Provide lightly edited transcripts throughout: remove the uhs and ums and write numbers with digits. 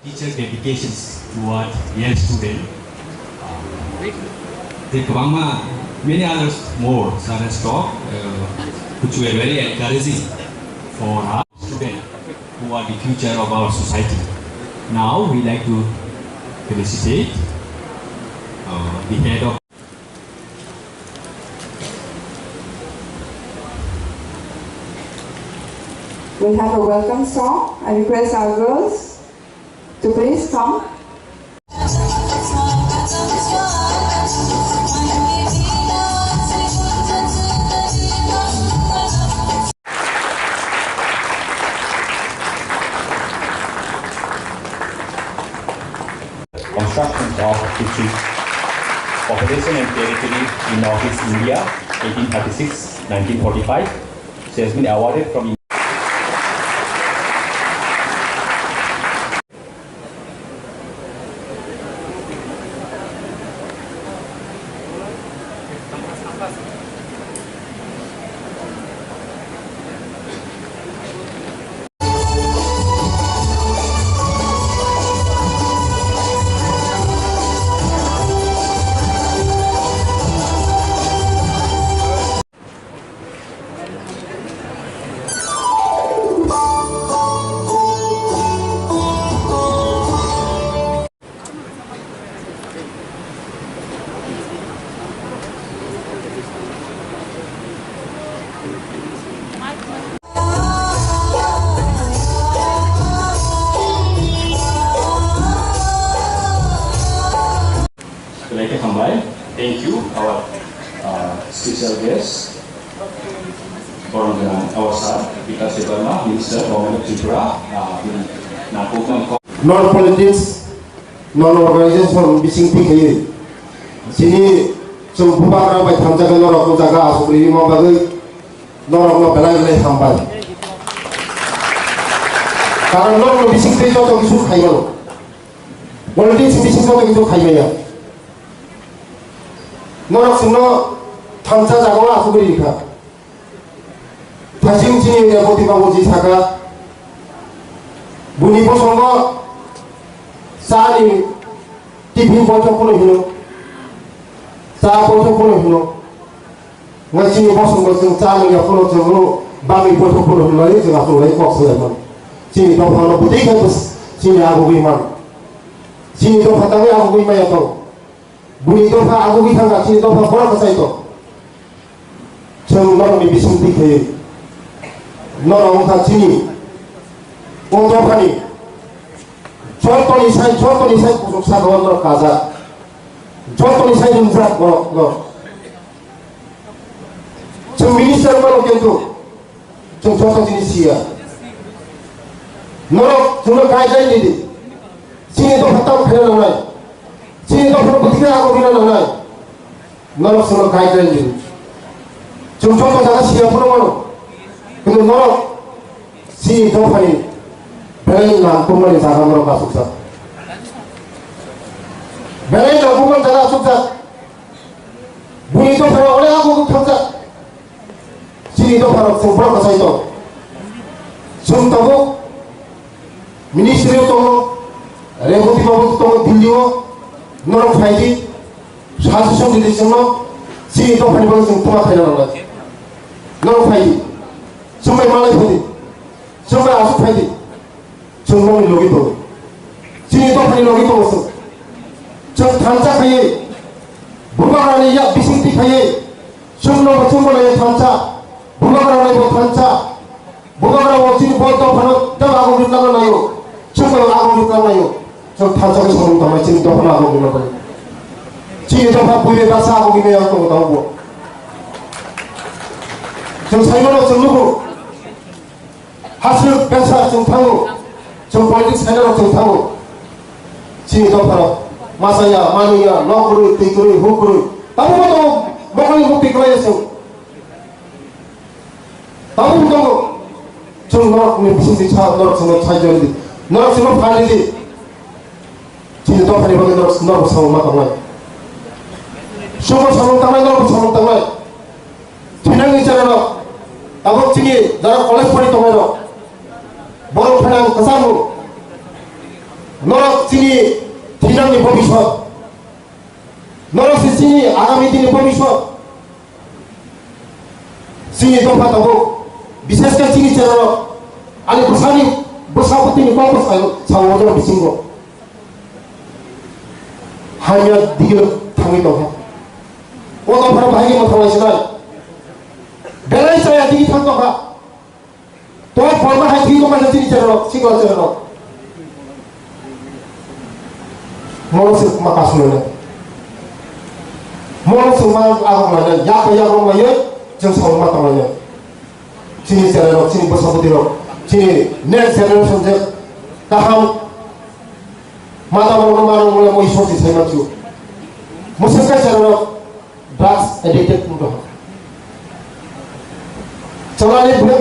Teacher dedications toward young student. The Kabangma, many others more, Sarah Stock, which were very encouraging for our students who are the future of our society. Now we like to felicitate the head of. We have a welcome song. I request our girls to please come. Constructions of history, population and territory in Northeast India, 1836-1945. She has been awarded from thank you, our special guest, our sir, Vikas Devarma, Minister, Government of Tripura, non-politics, non-organization bising tinggi. Sini semua orang baik hamzah kan orang jaga asal ini mau bagi orang belai hambat. Karena orang bising tinggi tu kisah kaya. Politics bising tu kisah kaya. 너랑 승로 탐사 자고가 아수그리니까 다시 진이 보티바고지 사가 문이 보성거 싸니 티빈 보초코는 희노 싸 보초코는 희노 나진이 보성거 ซึ่ง 싸니 옆으로 정으로 밤이 보초코는 희노이 제가 소리 꼭서야만 진이 더 하나 부대가 진이 아고기만 진이 더 바닥에 아고기만이었던 문이 도파 아고기 상가 진이 도파 보라고 사이도 정말 미비심디 그 너랑 다 진이 온도파니 저토니 사이 구속 사도원으로 가자 저토니 사이 인사 정 미니스터로 견도 정 저토 진이시야 너랑 정말 가이드라인이디 진이 도파 따로 패러나와요 진이 도파로 어떻게 하고 일어나나요 너랑 정말 가이드라인이디 정 저토 자가 시야 프로마노 근데 너랑 진이 도파니 베레인 남뿐만이 자감으로 가속사 베레인 남뿐만 자가 속사 문이도 바로 오래하고 그 평자 진이도 바로 성부랑 가사이도 정타고 미니스트리오 동로 레고티 바보 동로 빌리오 너랑 파이디 사수성 디디성로 진이도 파니방을 성토마 파이라는 것 너랑 파이디 정말 말라이 파이디 정말 아수 파이디 정말 로기도 진이도 파니 로기도 없어 정 단짝하에 무가라니 야 비승틱하에 정로가 정말에 단짝 무가라니 뭐 단짝 무가라고 진이 보도 파는 떠가고 그런다나요 정말 아고 그런다나요 저 단짝에 서는 동안 진이도 파나 아고 그런다나요 진이도 파 부위에 가서 아고 기매야 또 나오고 정 살면은 정르고 하수 배사 정탕우 정politik 사이로 정탕우 진이도 파나 마사야 마누야 너구르 띠구르 후구르 아무것도 먹으니 먹기 그래서 아무것도 정말 우리 무슨 차 너랑 정말 차이저리 너랑 정말 팔리지 진이도 파니 먹이 너랑 상마 당말 쇼고 상마 당말 너랑 상마 당말 그냥 있잖아 아버지이 나랑 콜레스테롤이 동해로 머리 편한 그 사람 너랑 지니 디나니 법이셔. 너랑 지니 아가미 디니 법이셔. 지니 동파다고 미세스가 지니 째로 아니 부산이 부사부터니 ቋቋ 사오죠 미친 거. 하면 니를 당했다고 해. 오늘 바로 방이 못하고 있으나 내가 있어야 니기 탄다가 또 벌만 할 뒤로만 지니 째로 친구가 째로 모노스 마카스노네 모노스 마아가마네 야고야고마예 정상으로 마타마네 지니 세레로 지니 버사부디로 지니 내 세레로 선제 다함 마다모노 마노모레 모 이소지 세마주 무슨가 세레로 drugs addicted punto चलाने बुरे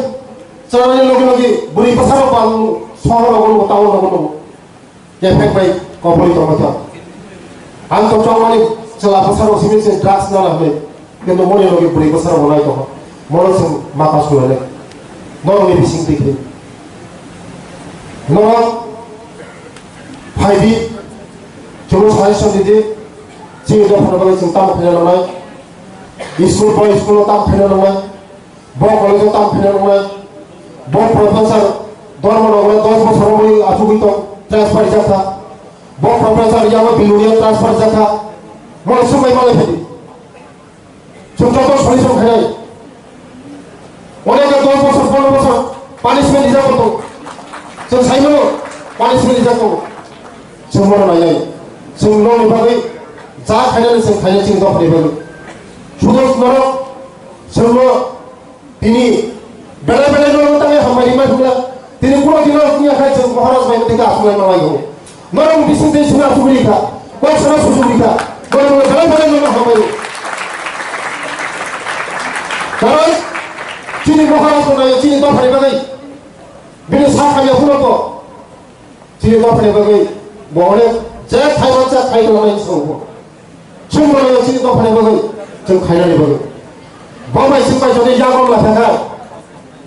चलाने लोग बुरी पसारों पान सोहर लोगों को ताऊ लोगों को ये फेंक भाई कॉपरी तो मत हम तो चौमानी चला पसारों सिमिल से ड्रग्स ना लगे किंतु मोने लोग बुरी पसारों बनाए तो मोनो से माकाश को ले नॉन में भी सिंग दिखे नॉन फाइवी चलो सारे शब्द दे चीज़ जो अपने बगल चिंता में फैला ना स्कूल पर स्कूलों तक फैला ना बहुत कॉलेजों तक फैला ना बहुत प्रोफेसर दोनों लोगों 10 बच्चों को आजू तो ट्रांसफर जाता बहुत प्रोफेसर या वो बिलोनिया ट्रांसफर जाता वो समय माले फिर चुपचाप तो सोई सोई खाए उन्हें का 10 बच्चों 15 बच्चों पनिशमेंट दिया तो जो साइड में पनिशमेंट दिया तो चुम्बन ना जाए चुम्बन नहीं भागे जा खाने में से खाने चिंता पड़े भागे शुद्ध नरो चुम्बन तिनी बेले लोग तंगे हमारी में हुआ तिनी पूरा दिन अपनी आँखें से महाराज भाई ने देखा आसमान में आई हो नरम बिस्मिल से सुना सुबरी था कोई सुना सुबरी था बेले लोग हमारी कारण तिनी महाराज को नहीं तिनी तो फरे बगई बिना साथ खाने हुआ तो तिनी तो फरे बगई बोले जैसे खाई तो नहीं सोओ चुम बोले तिनी तो फरे बगई चुम खाई नहीं बगई बाबा सिंह जो ने यागों ला था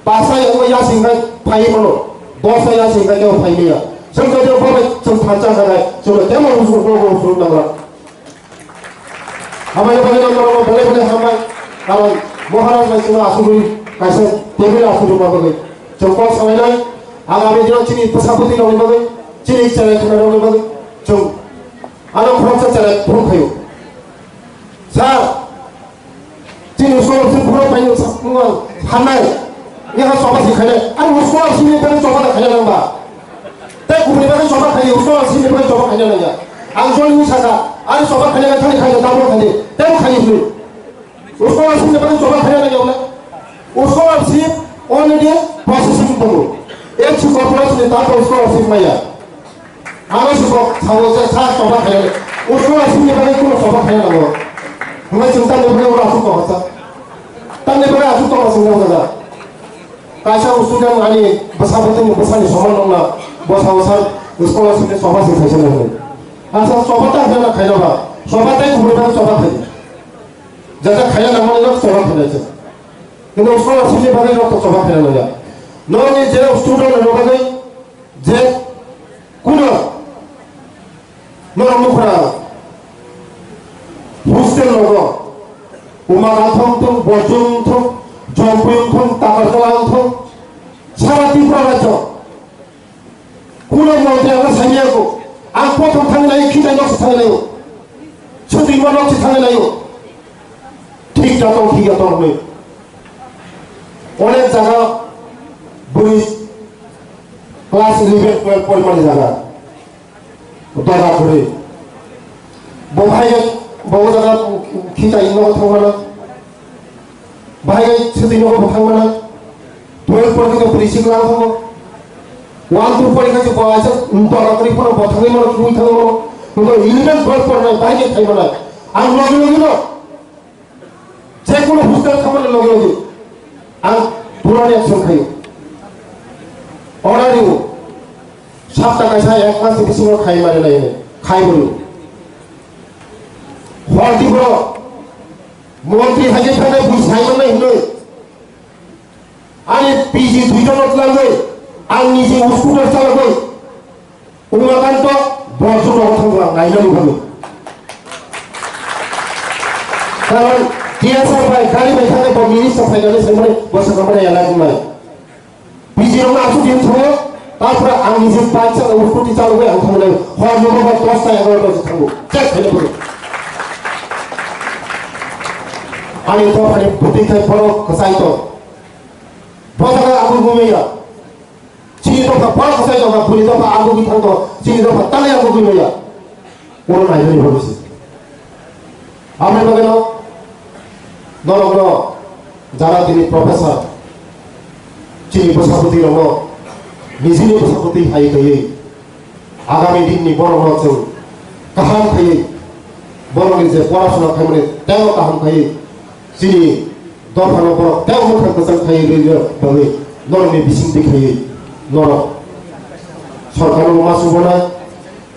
पासा yang ya singkai pai mano dosa ya singkai yo pai dia singkai dia bawa sem thaca kai jo le temo usul nang la hamai bale hamai kalau moharaj mai sina asuri kaise tebel asuri ba bagai joko samai nai agami dino chini pasaputi nang bagai chini chale khana nang bagai jom ano khorcha chale phuru khayo sir chini usul se phuru payo sapnga hanai यहाँ sofa सिखाने अरे उसको अस्सी में पहले sofa खाने लगा तय कुबरी में सोफा खाने उसको अस्सी में पहले सोफा खाने लगा आंसू नहीं साका अरे सोफा खाने का थाली खाने दाम खाने तय खाने उसको उसको अस्सी में पहले सोफा खाने लगा बोले उसको अस्सी ऑन इंडिया प्रोसेसिंग करो एक चीज कॉर्पोरेट ने ताकि उसको अस्सी में या आगे से खाओ से साथ सोफा खाने उसको अस्सी में पहले कुल सोफा खाने लगा हमें चिंता नहीं पड़े वो आंसू को हंसा तब नहीं पड़े आंसू तो हंसने लगा काशा उसने आनी बसा बतन बसानी समान होना बसा वसन उसको उसने सोफा से फैशन है आसा सोफा ता देना खाना बा सोफा ता घुरे बा सोफा थे जैसा खाया ना मन लोग सोफा थे जैसे किंतु उसको असली भागे लोग तो सोफा थे ना नो ने जे स्टूडेंट लोग गए जे कुनो नो मुखरा हॉस्टल लोग उमागाथम तो बजुम तो जम्पुयंखं ताकारलांखं सारा त्रिपुरा राज्य कुनो मंत्रिया सानियाको आं प्रथम थांनाय खिनाय नक्स थांनाय छुटिमा नक्स थांनाय ठीक जातो ठीक जातो हमें अनेक जगह बुरी क्लास 11 12 परिमाण जगह दादा करे बहाय बहु जगह खिनाय न थांना बाहर छुट्टी लोगों को थांगना 12 पढ़ने का परीक्षा क्लास हो 1 2 पढ़ने का जो बाहर से उनका आखिरी पर बथाने में क्यों थांगो तो 11 12 पढ़ना बाहर के थांगना आम लोग ना जे कोनो पुस्तक थांगना लोग आम पुराने एक्शन खायो ऑर्डर हो सात कैसा एक मास किसी को खाई मारे नहीं खाई बोलो हॉर्टी बोलो मंत्री हाजे थाने बुझाई में नहीं हुए आने पीजी दुइटा नोट लगे आंनि जे स्कूटर चला गई उमाकान्त बरजन थांबा नायनानै फानो कारण टिएसआर बाय गारि बाय थानाय बा मिनिस्टार फाइनानै सोंबाय बसा खामानि याला बुंनाय बिजिरनो आसु दिन थाङो तारपरे आं निजे बाइकजों उस्कुटि चालुबाय आं थांनाय हर नङाबा 10टा 11टासो थांगौ चेक खालामो आंनि तो माने बुद्धिथाय फरो कसाइतो बजागा आगु गुमेया चिनि तो पार कसाइतो बा पुलि तो आगु बि थांतो चिनि तो ताले आगु गुमेया कोन नायनानै हरसि आमने बगेनो नरग्र जारा दिनि प्रफेसर चिनि बसापति रंग निजिनि बसापति हाय गयै आगामी दिननि बर'नो जों गाहाम थायै बर'नि जे पराशुना खालामनाय तेव गाहाम थायै चिनि दरफानो बर' तेव मोखां गोजां थायै रैनो बाङै नरनि बिसिं देखायै नर सरकारनो मा सुबना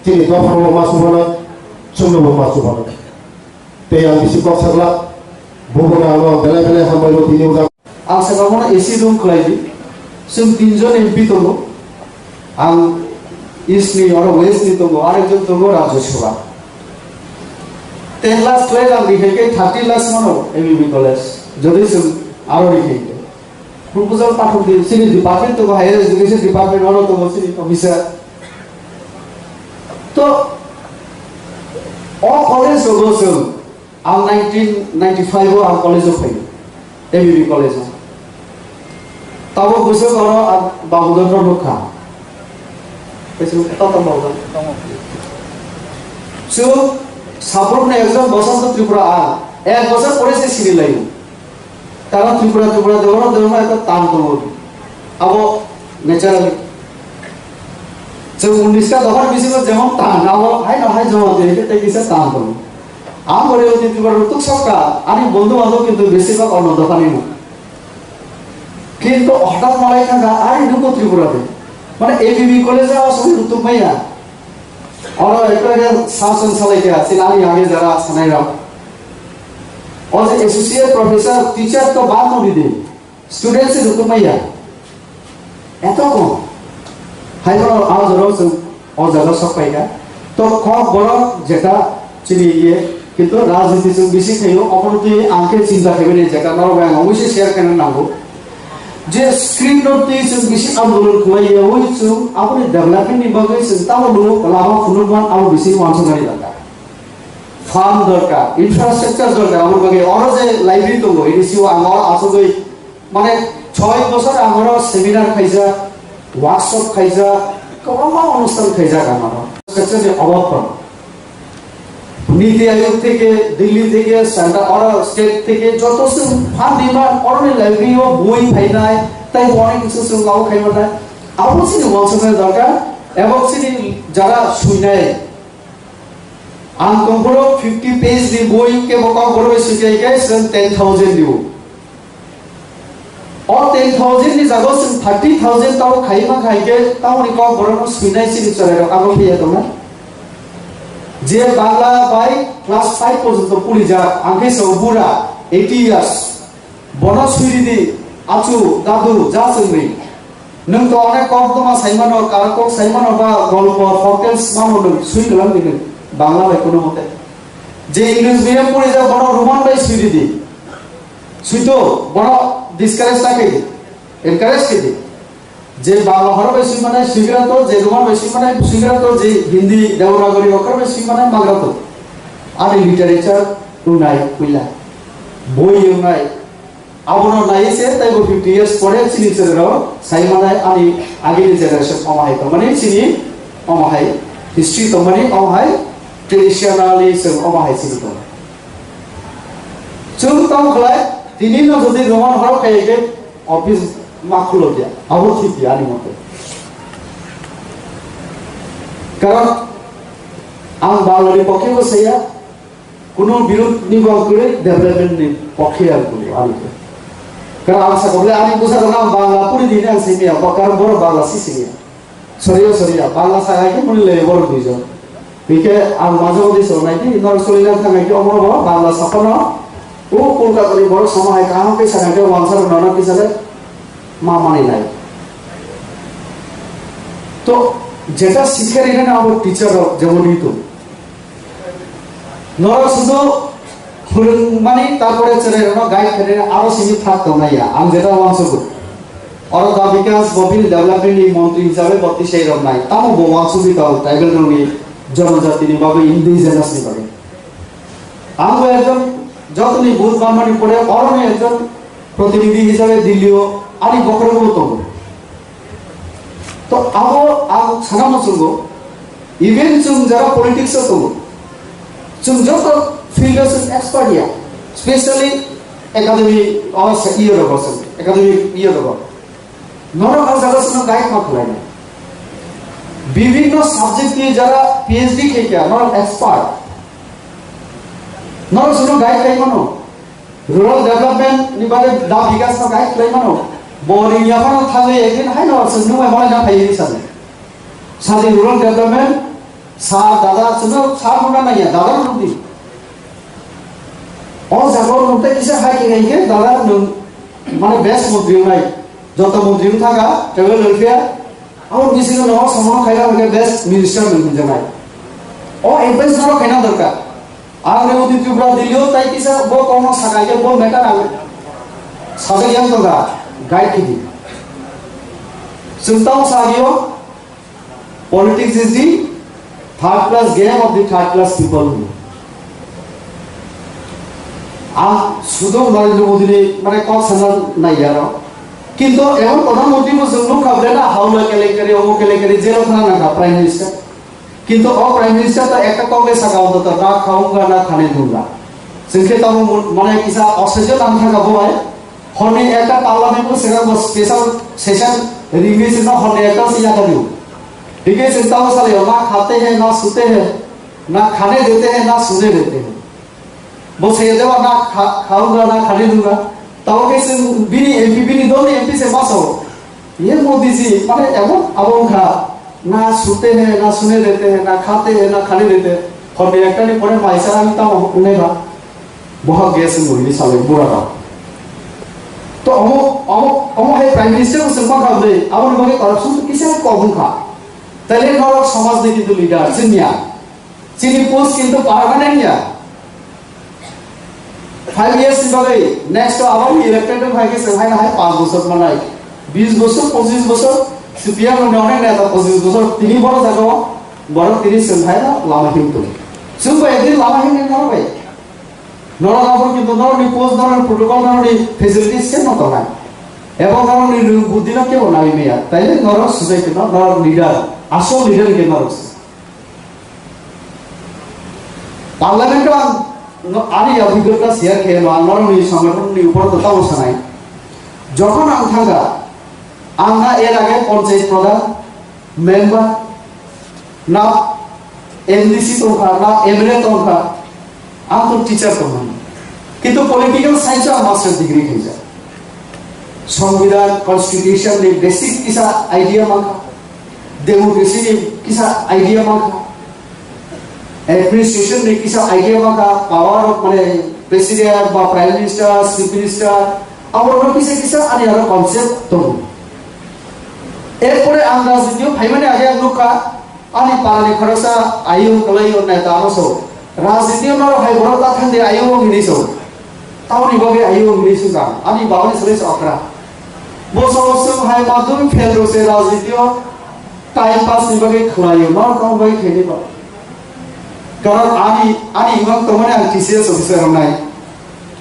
चिनि दरफानो मा सुबना जोंनोबो मा सुबना ते आं बिसि बक्सारला बुबना आनो बेले बेले हामबायलो दिनि उजा आं सागावनो एसि रुम खलायदि जों तीनजन एमपि दङ आं इस्टनि आरो वेस्टनि दङ आरेकजन दङ राज्यसभा 10 लाख क्लेम आं रिखेके 30 लाख मानो एमबीबी कलेज যদি जों आरो रिखेके प्रपोजाल पाठक सिनि डिपार्टमेंट दङ हायर एजुकेशन डिपार्टमेंट आरो दङ सिनि अफिसार तो all कलेज दङ जों आं 1995 आव आं कलेजाव फैयो एमबीबी कलेजाव ताबो गोसो गरो बाबुदर नखा बेसो ततम बाबुदर सो सापरने একজন বসন্ত ত্রিপুরা এক বছর পরে সে সিরি লাইন তারা ত্রিপুরা দেওয়া একটা টান দম আবো ন্যাচারালি যে 19টা দফার বিসিক যেমন টান আবো হাই না হাই জমা দিয়ে এটা কিসে টান দম আমরে অতি ত্রিপুরা তুক সকা আমি বন্ধু বান্ধব কিন্তু বেশিরভাগ অন্য দোকানে না কিন্তু হঠাৎ মালাই থাকা আর নুকো ত্রিপুরাতে মানে এবিবি কলেজে আসলে রুতুক ভাইয়া और एक शासन सालायते आछिन आमी आगे जरा सानायरा और एसोसिएट प्रोफेसर टीचर तो बात नदि दे स्टूडेंट्स रुतुक भाइया এত কম হাইবার আওয়াজ রয়েছে অজানা সব পাইকা তো খুব বড় যেটা চিনি ইয়ে কিন্তু রাজনীতি जों বেশি খাইও অপরতি আঙ্কে চিন্তা করবে যেটা নরবাং অবশ্যই শেয়ার কেন নাগো যে স্ক্রিন নতি जों বেশি আন্দোলন খাইयो ওই जों আপনি ডেভেলপমেন্ট নি বাগে जों তাহলে লামা ফুলবান আরো বেশি মানসগারি দরকার ফার্ম দরকার ইনফ্রাস্ট্রাকচার দরকার আমার বাগে আরো যে লাইব্রেরি তো এডিসিও আমার আসলে মানে 6 বছর আমার সেমিনার খাইজা ওয়ার্কশপ খাইজা কমা অনুষ্ঠান খাইজা আমার স্ট্রাকচারের অভাব নীতি আয়োগ থেকে দিল্লি থেকে সেন্টার আর স্টেট থেকে যত ফান্ড ডিমান্ড অরনে লাইব্রেরি ও বই ফাইনায় তাই অনেক কিছু লাও খাইবা না অবশ্যই ওয়ানসনের দরকার এবং সিনি যারা শুনায় আন কম্পোর 50 পেজ দি বই কে বকা করবে শিখাই কে 10000 দিও और 10,000 नि जागो 30,000 ताव खाइमा खाइके ताव नि को बरनो सुनाय सिनि चलेरो आगो फिया दङ जे बांला बाय क्लास 5 পর্যন্ত পুরি যা आंखे सौबुरा 80 ইয়ার্স বন সুইরিদি আচু দাদু যা সঙ্গি नों तो अनेक कम तमा साइमानो कारকক साइमानो बा गल्प फकेल्स मामो नों सुइ गलाम दिनो बांला बाय कोनो मते जे इंग्लिश मिडियाम पुरि जा बन रोमान बाय सुइरिदी सुइतो बन डिसकारेज থাকে এনকারেজ করে যে বাংলা হর বেশি মানে সিগরা তো যে রোমান বেশি মানে সিগরা তো যে হিন্দি দেবনাগরী অক্ষর বেশি মানে বাংলা তো আর লিটারেচার উনাই কইলা বই উনাই আবনো নাইছে তাই 50 ইয়ার্স পরে চিনি চলেরো সাইমানাই আমি আগের জেনারেশন অমাই তো মানে চিনি অমাই হিস্ট্রি তো মানে অমাই ট্রেডিশনালিজম অমাই চিনি তো চুল তাও খলাই দিনিন যদি রোমান হর খাইকে অফিস মাখলো দিয়া অবশ্যই দিয়া আনি মতে কারণ আম বাঙালি পক্ষে বসেয়া কোনো বিরোধ নিবাহ করে ডেভেলপমেন্ট নি পক্ষে আর বলি আমি কারণ আশা করলে আমি বুঝা না বাংলা পুরি দিনে আছে মিয়া কারণ বড় বাংলা সিসিয়া সরিয়া বাংলা সাহায্যে মনে বড় দুইজন বিকে আর মাঝে মধ্যে শোনাই কি নর সরিয়া থাকাই কি অমর বাংলা সাপনা ও কলকাতার বড় সময় কাহাকে সাহায্যে ওয়ানসার নানা পিছালে মা মানে নাই তো যেটা শিক্ষা রেখে আমার টিচার যেমনই তো নরা শুধু মানে তারপরে চলে গাইড ফেলে আরো সীমিত থাকতো না আমি যেটা অংশ করি और द विकास बबिल डेभलपमेन्ट मन्त्री हिसाबै बत्ती सही रमाई तामो बोमा सुबिता ट्राइबल रंगी जनजाति नि बाबा इन्डिजिनस नि बारे आमो एकदम जतनी बुझ बामनी पड़े और ने एकदम प्रतिनिधि हिसाबै दिल्लीओ आनी बकरगो तो आबो आम छना मसुगो इभेन जुन जरा पॉलिटिक्स तो जुन जत फिल्ड एक्सपर्ट या स्पेशली एकाडेमी और इयर बस एकाडेमी इयर बस नरा जागासिनो गाइड माखलाय विभिन्न सब्जेक्ट की जरा पीएचडी के क्या नॉट एक्सपर्ट नरा सुनो guide kai mano rural development ni bare da vikas ma guide kai mano boring ya mano thale ekin hai no sunu ma mala na phai sane sade rural development sa dada suno sa mona na ya dada nundi और जागो नते किसे high के गई के दादा माने best मंत्री নাই যত মন্ত্রী থাকা ট্রাইবেল ওয়েলফেয়ার আর বিসিনো ন সময় খাইলা হলে বেস্ট মিনিস্টার মিলতে জানাই ও এমপ্রেস ধরো কেনা দরকার আর রেবতী ত্রিপুরা দিলেও তাই কিসা বো কোন সাকাইকে বো মেটা না সাথে ইয়াম তো গাইড কি দি সুলতান সাগিও politics is the third class game of the third class people শুধু নরেন্দ্র মোদী মানে কম সানার নাই আর কিন্তু এখন প্রধানমন্ত্রী মুসলিম খাবলে না হাওলা কেলেঙ্কারি অমুক কেলেঙ্কারি জেল খানা না প্রাইম মিনিস্টার কিন্তু ও প্রাইম মিনিস্টার তো একটা কংগ্রেস আকাউন্ট তো না খাওঙ্গা না খানে দুঙ্গা সেখানে তো মানে কিসা অসহ্য নাম থাকা হয় হনে একটা পার্লামেন্ট সেটা স্পেশাল সেশন रिंगेस ना हने একটা সিয়া দিও ठीक है चिंता हो साले ना खाते हैं ना सोते हैं ना खाने देते हैं ना सोने देते हैं वो से देवा ना खाऊंगा ना खाने दूंगा तब कैसे बिनी एमपी बिनी दोनों एमपी से पास हो ये मोदी जी माने एवं अब उनका ना सोते हैं ना सोने देते हैं ना खाते हैं ना खाने देते हैं और एक नहीं पड़े पैसा हम तो उन्हें का बहुत गैस मुझे साले बुरा का तो हम है प्राइम मिनिस्टर को संपर्क कर दे अब उनके करप्शन तो किसे कौन खा तले नौर समाज ने किंतु लीडर जिन्या चीनी पोस्ट किंतु परमानेंट या 5 years बागे नेक्स्ट आवर इलेक्टेड भागे से भाई ना है 5 বছর মানাই 20 বছর 25 বছর সিপিয়া নো ননে না 25 বছর তিনি বড় জায়গা বড় 30 से भाई ना लामा हिंदू सुबह एक दिन लामा हिंदू ना भाई नौर आवर किंतु नौर नि पोस्ट नौर प्रोटोकॉल नौर नि फैसिलिटीज से मत ना এবং নौर नि बुद्धि ना के बनाई में या তাইলে নौर সোসাইটি না নौर লিডার আসল লিডার কে নौर পার্লামেন্ট आनी अभिज्ञता शेयर किए आंदोलन संगठन ऊपर तो सानाई जखन आं थांगा आंहा एर आगे पंचायत प्रधान मेम्बर ना एमडीसी तंखा ना एमएलए तंखा आं तो टीचर तंखा किंतु पॉलिटिकल साइंस मास्टर डिग्री खैजा संविधान कॉन्स्टिट्यूशन ने बेसिक किसा आइडिया मांगा डेमोक्रेसी ने किसा आइडिया मांगा एडमिनिस्ट्रेशन ने किसा आइडिया मांगा पावर ऑफ माने प्रेसिडेंट बा प्राइम मिनिस्टर चीफ मिनिस्टर और उन किसा आने वाला कॉन्सेप्ट तो एरपरे आं राजनीतियाव फाइमाने आगे आं लोका आनी पालानि खरसा आयु कलायो नेता आमसो राजनीतियाव न हाय बरता थांदे आयु हिनिसो तावनि बगे आयु हिनिसो जा आनी बावनि सरेस अकरा बोसोसो हाय मादुम फेलरो से राजनीतियाव टाइम पास नि बगे खलायो न गाव बगे खेनि बा कारण आनी इमाम तो माने आं टीसीएस ऑफिसर हमनाय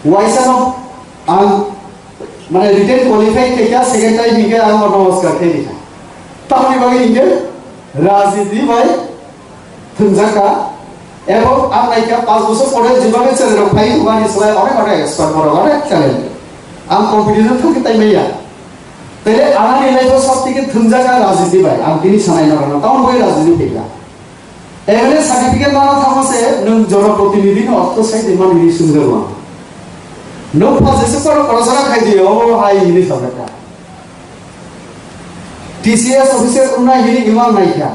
वाइसन आं माने रिटेन क्वालिफाइड के क्या सेकंड टाइम हिगे आं नमस्कार थे दिखा तावनि बगे हिगे राजनीति भाई थंजाका एवं आं नायका 5 বছর পরে যেভাবে চলে ফাই হুমানি সবাই অনেক অনেক এক্সপার্ট বড় অনেক চ্যালেঞ্জ आं कम्पिटिशन থাকি তাই মেয়া তাইলে আনানি লাইফ সবথেকে থंजाका রাজনীতি ভাই आं তিনি সানাই না কারণ তাও বই রাজনীতি ফেলা एमएलए सर्टिफिकेट ना थामसे नों जनप्रतिनिधि न अर्थ साइड मान नि सुंदरवा नो फाजेसे करसरा खाइ दियो ओ हाय हिनि सबका टीसीएस ऑफिसर उना हिनि इमान नाइखा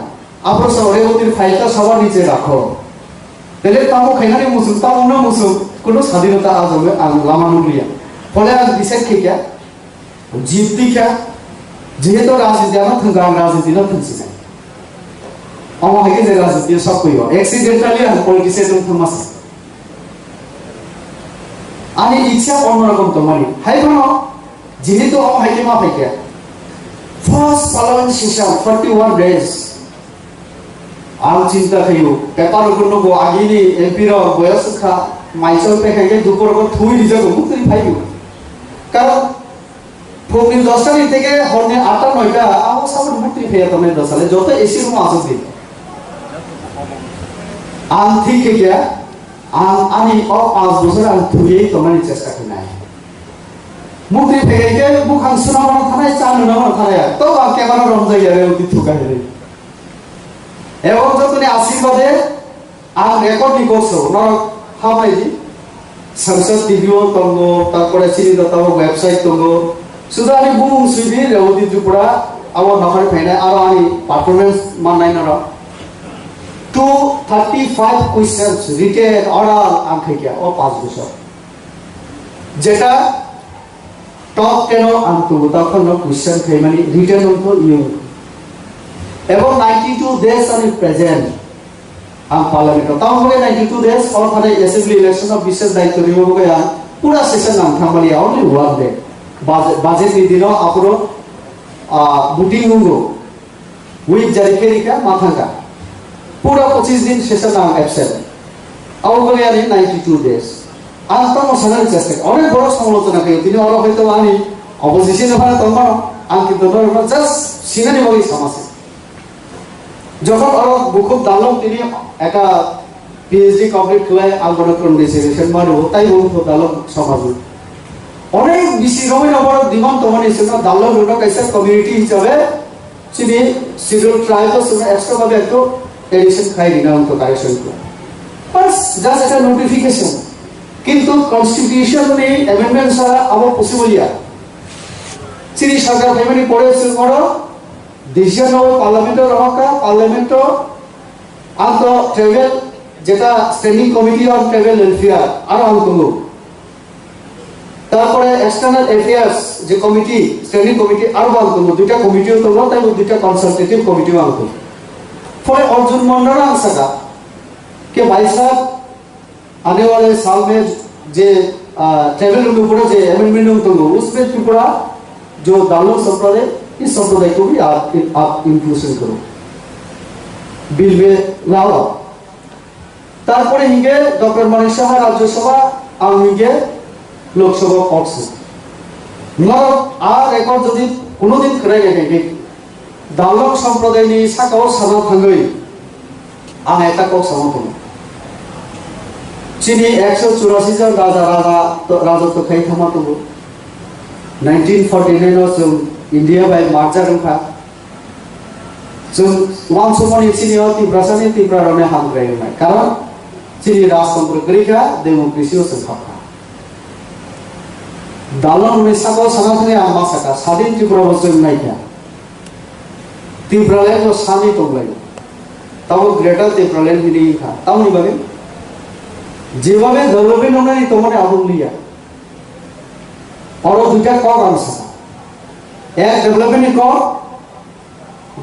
आपरो सरेवतिर फाइलटा सবার নিচে রাখো তেলে তামো খাইনানি মুসুম তামो न मुसुम কোনো স্বাধীনতা আজমে আং লামানুলিয়া ফলে আজ ডিসাইড কিয়া জিপতি क्या যেহেতু রাজনীতি না থঙ্গা রাজনীতি না থনসি Amo hake je rajniti sob koibo accidentally and politician thamas ani ichha onnorakom tomani haibano jehetu amo hake ma phaike first parliament session 41 days ang cinta kayo paper guno go agini MP ro boyos kha maisol pe khaike dupor ko thui dija go mukti phaiyo karon phogni 10 ta থেকে হরনে 8টা 9টা আমো সাবন মুক্তি ফেয়া তমে 10 সালে যত AC room আছে আন ঠিক গিয়া আমি 5 বছর আন থুই তমানি চেষ্টা করি নাই মুক্তি ফেয়াকে মুখান সুনামন থানায় চালু না থানায় তো ক্যামেরা রম জায়গা রে উঠি থুকা রে এবং যতনি আশীর্বাদে আর রেকর্ডিং করছো নর হামাইজি সংসদ টিভিও তঙ্গো তারপরে চিনি দতাও ওয়েবসাইট তঙ্গো শুধু আমি বুম সুইবি রেউদি ত্রিপুরা আবার নখরে ফাইনা আর আমি পারফরম্যান্স মানাই না 235 কোয়েশ্চেনস রিটেন অরাল আনখাইয়া ও 5 বছর যেটা টপ 10 আনতো তখন কোয়েশ্চেন খাই মানে রিটেন অন্ত ইউ এবং 92 days আমি প্রেজেন্ট আম পার্লামেন্ট তাও হবে 92 days और थाने असेंबली इलेक्शन ऑफ विशेष दायित्व रिमो गया पूरा सेशन नाम थामलिया ओनली वन डे बाजेट नि दिनो आपरो बुटिंग हुंगो उइक जारिकेरिका माथाका पूरा 25 दिन सेशन नाम एब्सेंट आउ गया 92 days आज तो मसलन चेष्टा অনেক বড় সমালোচনা করি তিনি আর হয়তো আমি অপোজিশন এখানে তখন আমি কিন্তু জাস্ট সিনারি বলি সমাজে যখন আর খুব দালম তিনি একটা পিএইচডি কমপ্লিট করে আন্দোলন করে দিয়েছেন মানে তাই বহুত দালম সমাজ অনেক বেশি রকমের বড় দিগন্ত মানে সেটা দালম লোক কাইসা কমিউনিটি হিসাবে চিনি সিডুল ট্রাইব তো সেটা এক্সট্রা ভাবে একটু এডিশন খাই দিনা অন্ত কারেকশন করে বাস জাস্ট একটা নোটিফিকেশন কিন্তু কনস্টিটিউশন নেই অ্যামেন্ডমেন্ট ছাড়া আবার পসিবল ইয়া চিনি সরকার ফ্যামিলি পড়েছে বড় ডিসিশন হবে পার্লামেন্টের রহকা পার্লামেন্ট আন্ত ট্রাভেল যেটা standing committee on travel welfare আর আন্তঙ্গ তারপরে এক্সটার্নাল অ্যাফেয়ার্স যে কমিটি স্ট্যান্ডিং কমিটি আর আন্তঙ্গ দুইটা কমিটিও তো তাই দুইটা কনসালটেটিভ কমিটিও আন্তঙ্গ ফলে अर्जुन मंडल आंसका कि भाई साहब आने वाले साल में जे ट्राइबल के ऊपर जे अमेंडमेंट होगा उसमें त्रिपुरा जो दालों संप्रदाय इस संप्रदाय को भी आप इंक्लूजन करो बिल में लाओ तारपरे हिंगे डॉक्टर मनीष शाह राज्यसभा और हिंगे लोकसभा पक्ष मतलब आ रेकर्ड यदि कोनो दिन करे गए दालक संप्रदायनि साकाव साना थांगै आं एटा कक सामथुम चिनि 184 जन राजत्व खाइ थामाथुम 1949 जों इंडिया बाय मार्च जादोंखा जों वान समनि चिनि तिब्रासानि तिब्रारने हामग्रायनाय कारण चिनि राजतंत्र गरिखा डेमोक्रेसियाव जोंखा दालक साकाव साना थांगै आं मा साका सादिन त्रिपुरा जों नायखा त्रिपुरालैंड जो सानी तंगलाय ताव ग्रेटर त्रिपुरालैंड हिनि खा तावनि बागे जेबाबे डेभलपमेंट होनाय तमने आबुलिया और दुटा कक आंसा एक डेभलपमेंट कक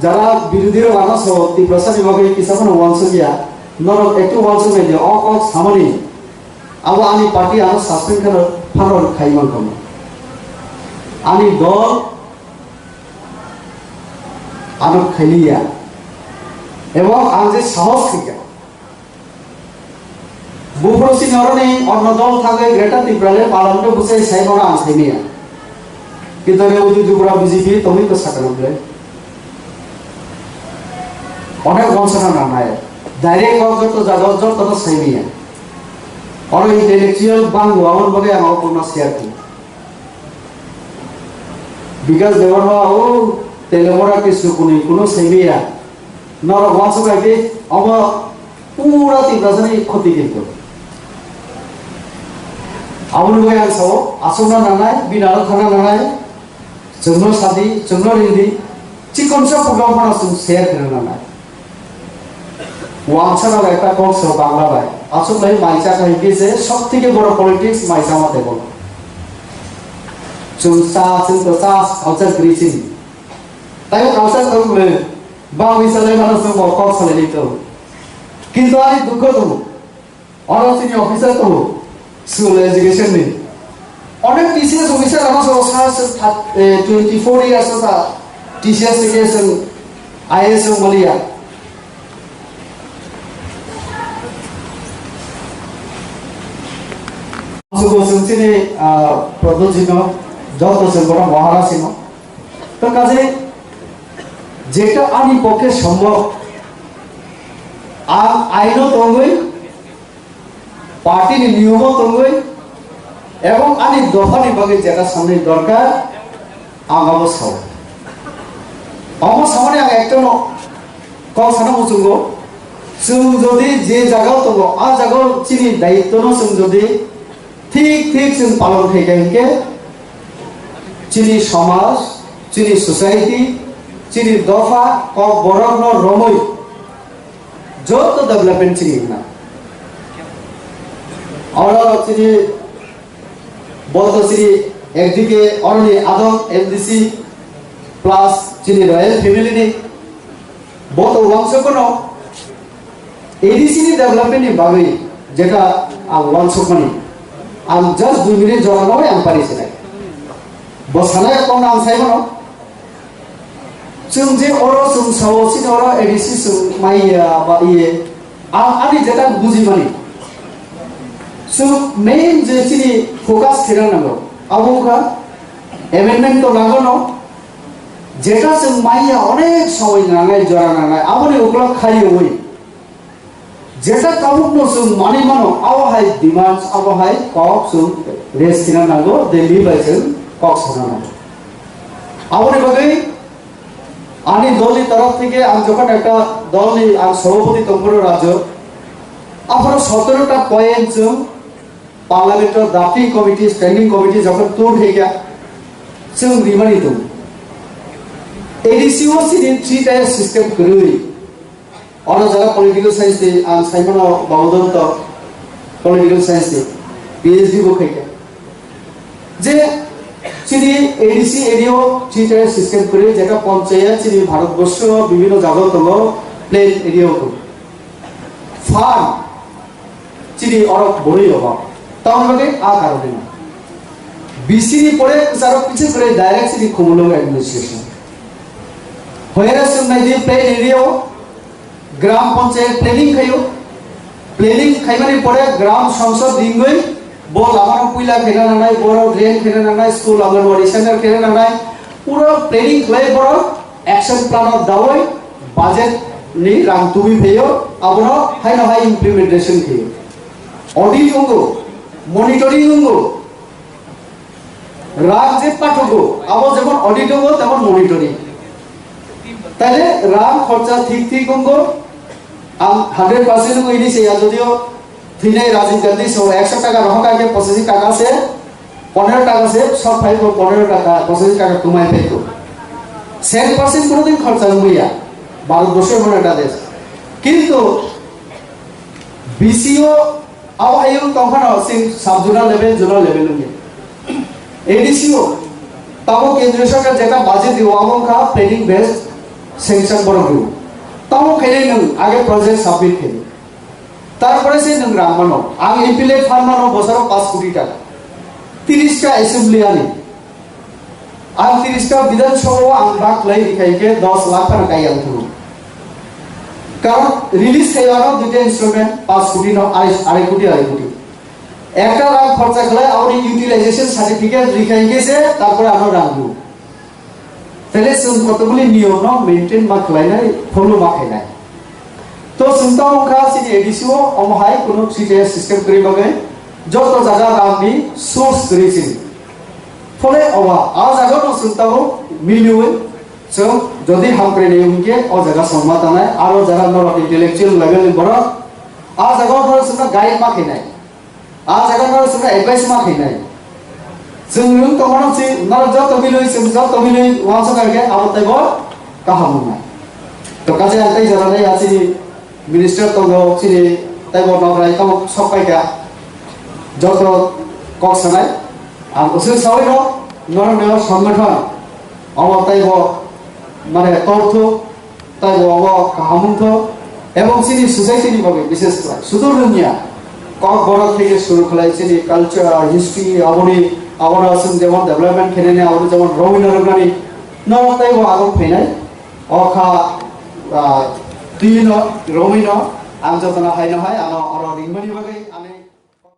যারা বিরোধীর রানা সহ त्रिपुरासानि बागे किसामान वानसगिया नरक एकटु वानसगे जे अक सामानि अब आनि पार्टी आरो सस्पेंड कर फानर खाइमान कम आनि दल आरो खाइलिया एवं आं जे साहस खिका बुफरसि नरनि अन्न दल थागे ग्रेटर त्रिपुराले पार्लामेंट बुसाय साइबरा आं साइनिया कितने उदि त्रिपुरा बीजेपी तमि तो साकनबले অনেক বংশনা নানায় ডাইরেক্ট অগত জাগত তো সাইনিয়া और इंटेलेक्चुअल बांगो আমন বগে আম অপনা শেয়ার কি বিকাশ দেওয়া ও তেলেমরা কিছু কোনো সাইনিয়া নর ওয়াসো গাইতে অব পুরা তিব্রাসানি ক্ষতি কিন্তু আমন বগে আনসাও আসনা নানায় বিনাল থানা নানায় জন্ম সাদি জন্ম রিন্দি চিকনসা প্রোগ্রাম বানাসু শেয়ার করে নানায় ওয়ানসানা একটা কক্স বাংলা ভাই আসলে মাইসা কাহিকে যে সবথেকে বড় পলিটিক্স মাইসা মতে বল চুনসা চুনসা কালচার ক্রিয়েশন তাই কালচার করলে Bang misalnya mana semua kok salah itu. Kita ini duka tu, orang sini officer tu, school education ni. Orang TCS officer apa soal 24 years soal TCS education IS Malaysia. Suku sini produksi no, jauh tu sekarang Maharashtra no. Terkadang যেটা আমি পক্ষে সম্ভব আইনও তঙ্গই পার্টির নিয়মও তঙ্গই এবং আমি দফানি বাগে যেটা সামনে দরকার আমার সাও আমার সামনে আগে একটা কম সানা মুচুঙ্গো जों যদি যে জায়গাও তঙ্গ আ জায়গাও চিনি দায়িত্ব ন जों যদি ঠিক जों পালন খাইকে চিনি সমাজ চিনি সোসাইটি চিনি দফা ক বরণ রমই যত ডেভেলপমেন্ট চিনি না আর চিনি বলতো চিনি একদিকে অরনি আদম এমডিসি প্লাস চিনি রয়্যাল ফ্যামিলি নি বলতো অংশ কোন এডিসি নি ডেভেলপমেন্ট নি বাগৈ যেটা অংশ কোনি আম জাস্ট 2 মিনিট জড়ানো আম পারিছি না বসানায় কোন আম চাইবনো जों जे अरो जों सावसिन अरो एडिसि जों माइया बा इये आनि जेटा बुजि मानि जों मेन जे चिनि फोकास खेरानांगौ आबुगा एमेन्डमेन्ट तो नांगौ न जेटा जों माइया अनेक सावै नांगाय जरा नांगाय आबनि उग्ला खालि होय जेटा काबुकनो जों मानि मानो आवहाय डिमान्ड्स आवहाय कक जों रेस खेरानांगौ दिल्ली बायजों कक सानांगौ आबनि बागै आनी दल तरफ থেকে আমি যখন একটা দল নি আর সভাপতি তম্পর রাজ্য আপনারা 17টা পয়েন্ট পার্লামেন্টের ড্রাফটিং কমিটি স্ট্যান্ডিং কমিটি যখন তোর হয়ে গিয়া जों রিমানি দম এডিসিও সিদিন 3 টায়ার সিস্টেম করি অন যারা পলিটিক্যাল সায়েন্স দি আন সাইমন বাউদন তো পলিটিক্যাল সায়েন্স দি পিএইচডি বো খাইকে যে চিনি এডিসি এরিও 3 টায়ার সিস্টেম করে যেটা পঞ্চায়েত চিনি ভারতবর্ষ বিভিন্ন জায়গা তো প্লেন এরিয়া তো ফার্ম চিনি অরক বড়ই হবা তাও লাগে আ কারণে না বিসিনি পড়ে যারা পিছে করে ডাইরেক্ট চিনি কমলো অ্যাডমিনিস্ট্রেশন হয়েছে নাই যে প্লেন এরিয়া গ্রাম পঞ্চায়েত প্ল্যানিং খাইও প্ল্যানিং খাইমানি পড়ে গ্রাম সংসদ দিনগই বল আমার পুইলা খেলা নাই বড় ড্রেন খেলা নাই স্কুল অঙ্গনওয়াড়ি সেন্টার খেলা নাই পুরো প্ল্যানিং লই বড় অ্যাকশন প্ল্যান দাওই বাজেট নি রাং তুবি ফেও আবনো হাই না হাই ইমপ্লিমেন্টেশন ফেও অডিট হগো মনিটরিং হগো রাগ যে পাঠগো আবো যেমন অডিট হগো তেমন মনিটরিং তাহলে রাং খরচা ঠিক হগো আম 100% হগো ইনি সেয়া যদিও থিনাই রাজীব গান্ধী 100 টাকা রহকাকে 85 টাকা से 15 টাকা से सब फाइल को 15 টাকা 85 টাকা কমাই পেতো 100% কোনদিন খরচা হইয়া ভারতবর্ষের মতো একটা দেশ কিন্তু বিসিও আওয়ায়ু তখন সিং সাব জোনাল লেভেল নিয়ে এডিসিও তাও কেন্দ্রীয় সরকার যেটা বাজেট দিও আমকা প্ল্যানিং বেস সেকশন বড় দিও তাও খেলে নং আগে প্রজেক্ট সাবমিট খেলে তারপরে সে নং রামানো আং এপিলেট ফার্মানো বছর 5 কোটি টাকা 30টা অ্যাসেম্বলি আনি আর 30টা বিধানসভা আং রাখ লাই দিখাইকে 10 লাখ টাকা কাই আনতো কারণ রিলিজ খাইবানো দুটো ইনস্ট্রুমেন্ট 5 কোটি ন 2.5 কোটি একটা রাং খরচা করে আর ইউটিলাইজেশন সার্টিফিকেট রিখাইকেছে তারপরে আমরা রাখবো তাহলে কতগুলি নিয়ম ন মেইনটেইন মা খাই নাই ফলো মা খাই নাই তো চিন্তামুখা চিনি এডিসিও অমহাই কোনো সিটিএস সিস্টেম করিবাগে যত জায়গা রামনি সোর্স করেছিল ফলে অবা আ জায়গা ন চিন্তাও মিলিওই जों যদি হামপ্রে নেউকে অ জায়গা সম্মাত নাই আর যারা নর ইন্টেলেকচুয়াল লেভেল বড় আ জায়গা নর সুনা গাইড মা খাই নাই আ জায়গা নর সুনা এডভাইস মা খাই নাই जों नों तमनो सि नर जत मिलुइ जों जत मिलुइ वासो करके आवतैब काहाम ना तो काजे आंतै जरा नै आछि मिनिस्टार तो चिनि ताइब नराय तो सकाइका जत कक्सनाय आं उसु सावैन नर संगठन आवतैब माने तर्थ তাই বাবা কাহামন্ত এবং চিনি সোসাইটিনি ভাবে বিশেষ করে শুধু দুনিয়া কক বড় থেকে শুরু খালাই চিনি কালচার হিস্ট্রি আবনি আবরা আসুন যেমন ডেভেলপমেন্ট খেলে নেই আবর যেমন রবীন্দ্র রঙ্গানি নতাই আগম ফেনাই অখা দিন রবীন্দ্র আম যতনা হাই নহয় আনো অর রিংমানি ভাগে আনে